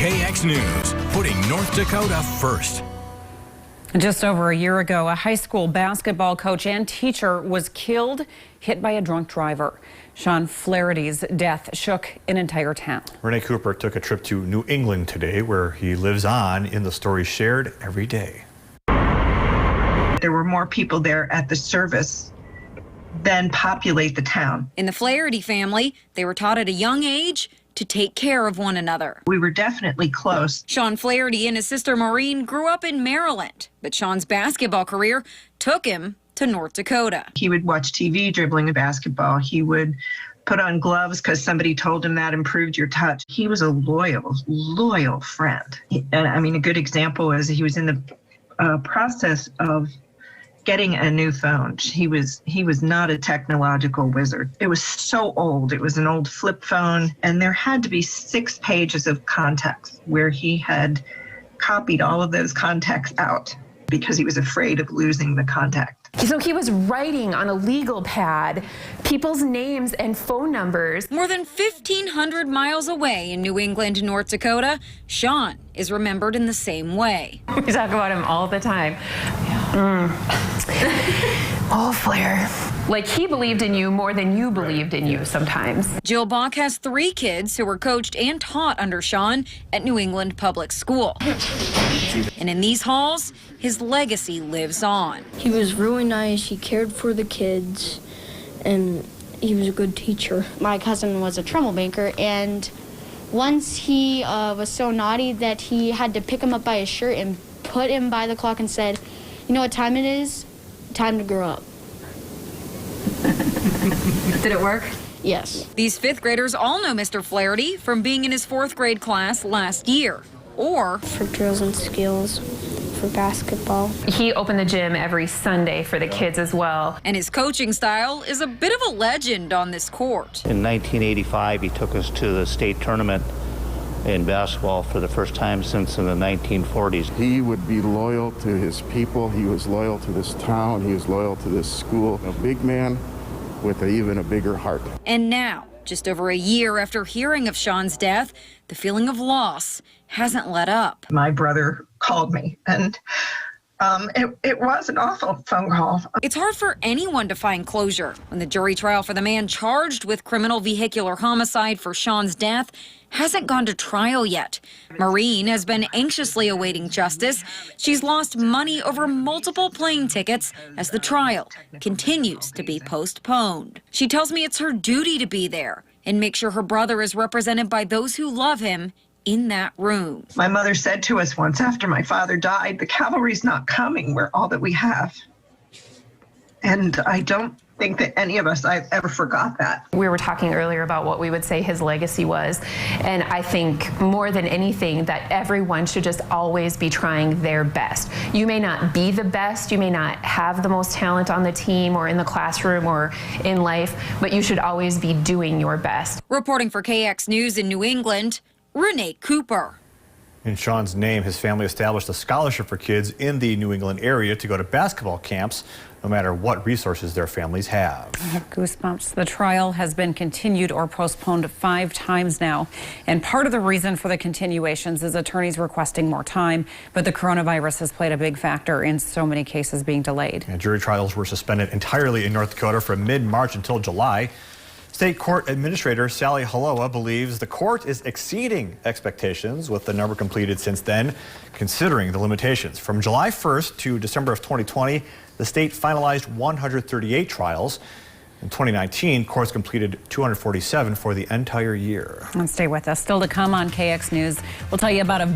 KX News, putting North Dakota first. Just over a year ago, a high school basketball coach and teacher was killed, hit by a drunk driver. Sean Flaherty's death shook an entire town. Renee Cooper took a trip to New England today, where he lives on in the stories shared every day. There were more people there at the service than populate the town. In the Flaherty family, they were taught at a young age to take care of one another. We were definitely close. Sean Flaherty and his sister Maureen grew up in Maryland, but Sean's basketball career took him to North Dakota. He would watch TV dribbling a basketball. He would put on gloves because somebody told him that improved your touch. He was a loyal friend. And I mean, a good example is he was in the process of getting a new phone. He was not a technological wizard. It was so old. It was an old flip phone, and there had to be 6 pages of contacts where he had copied all of those contacts out because he was afraid of losing the contact. So he was writing on a legal pad people's names and phone numbers. More than 1,500 miles away in New England, North Dakota, Sean is remembered in the same way. We talk about him all the time. Oh, Flair. Like, he believed in you more than you believed in you sometimes. Jill Bach has 3 kids who were coached and taught under Sean at New England Public School. And in these halls, his legacy lives on. He was really nice. He cared for the kids, and he was a good teacher. My cousin was a troublemaker, and once he was so naughty that he had to pick him up by his shirt and put him by the clock and said, "You know what time it is? Time to grow up." Did it work? Yes. These 5th graders all know Mr. Flaherty from being in his 4th grade class last year, or For drills and skills, for basketball. He opened the gym every Sunday for the kids as well. and his coaching style is a bit of a legend on this court. In 1985, he took us to the state tournament in basketball for the first time since in the 1940s. He would be loyal to his people. He was loyal to this town. He was loyal to this school. A big man with even a bigger heart. And now, just over a year after hearing of Sean's death, the feeling of loss hasn't let up. My brother called me, and it was an awful phone call. It's hard for anyone to find closure when the jury trial for the man charged with criminal vehicular homicide for Sean's death hasn't gone to trial yet. Maureen has been anxiously awaiting justice. She's lost money over multiple plane tickets as the trial continues to be postponed. She tells me it's her duty to be there and make sure her brother is represented by those who love him in that room. My mother said to us once after my father died, "The cavalry's not coming. We're all that we have." And I don't think that any of us ever forgot that. We were talking earlier about what we would say his legacy was, and I think more than anything that everyone should just always be trying their best. You may not be the best, you may not have the most talent on the team or in the classroom or in life, but you should always be doing your best. Reporting for KX News in New England, Renee Cooper. In Sean's name, his family established a scholarship for kids in the New England area to go to basketball camps, no matter what resources their families have. I have goosebumps. The trial has been continued or postponed 5 times now. And part of the reason for the continuations is attorneys requesting more time, but the coronavirus has played a big factor in so many cases being delayed. And jury trials were suspended entirely in North Dakota from mid-March until July. State Court Administrator Sally Haloa believes the court is exceeding expectations with the number completed since then, considering the limitations. From July 1st to December of 2020, the state finalized 138 trials. In 2019, courts completed 247 for the entire year. And stay with us. Still to come on KX News, we'll tell you about a